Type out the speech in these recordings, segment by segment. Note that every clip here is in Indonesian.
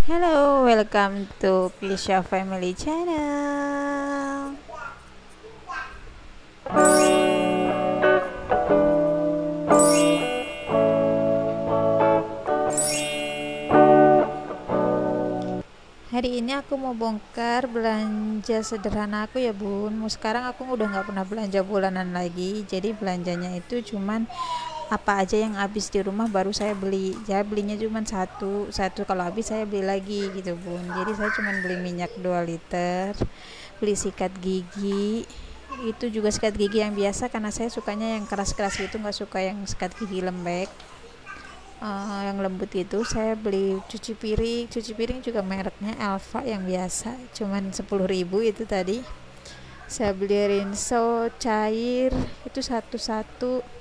Hello, welcome to Pisha Family Channel. Hari ini aku mau bongkar belanja sederhana aku ya bun. Sekarang aku udah nggak pernah belanja bulanan lagi. Jadi belanjanya itu cuman apa aja yang habis di rumah baru saya beli. Ya belinya cuman satu kalau habis saya beli lagi gitu bun. Jadi saya cuman beli minyak 2 liter, beli sikat gigi. Itu juga sikat gigi yang biasa karena saya sukanya yang keras-keras gitu, nggak suka yang sikat gigi lembek. Yang lembut itu. Saya beli cuci piring juga mereknya Elva yang biasa cuman 10.000 itu tadi. Saya beli rinso cair itu satu-satu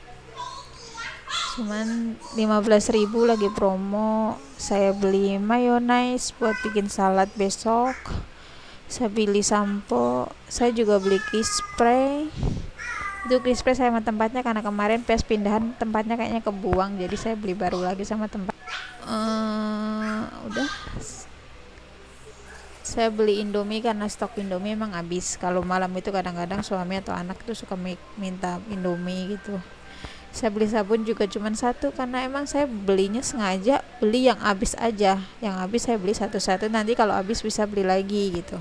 cuman 15.000 lagi promo. Saya beli mayonnaise buat bikin salad besok. Saya beli sampo. Saya juga beli kiss spray. Itu spray saya sama tempatnya karena kemarin pas pindahan tempatnya kayaknya kebuang, jadi saya beli baru lagi sama tempat. Udah, saya beli Indomie karena stok Indomie emang habis. Kalau malam itu kadang-kadang suami atau anak tuh suka minta Indomie gitu. Saya beli sabun juga cuma satu karena emang saya belinya sengaja beli yang habis aja. Yang habis saya beli satu-satu, nanti kalau habis bisa beli lagi gitu.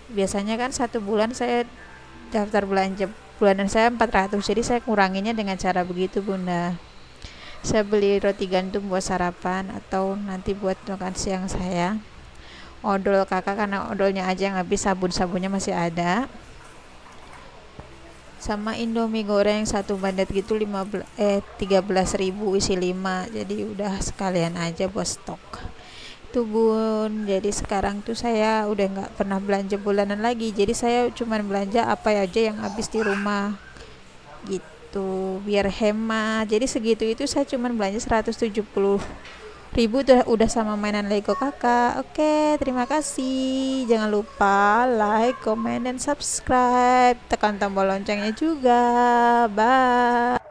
Biasanya kan 1 bulan saya daftar belanja bulanan saya 400, jadi saya kuranginnya dengan cara begitu bunda. Saya beli roti gandum buat sarapan atau nanti buat makan siang saya. Odol kakak karena odolnya aja yang habis, sabun-sabunnya masih ada. Sama Indomie goreng satu bandet gitu 13.000 isi 5, jadi udah sekalian aja buat stok itu bun. Jadi sekarang tuh saya udah nggak pernah belanja bulanan lagi, jadi saya cuman belanja apa aja yang habis di rumah gitu biar hemat. Jadi segitu itu saya cuman belanja 170.000 udah sama mainan Lego kakak. Oke, terima kasih, jangan lupa like, comment, dan subscribe, tekan tombol loncengnya juga. Bye.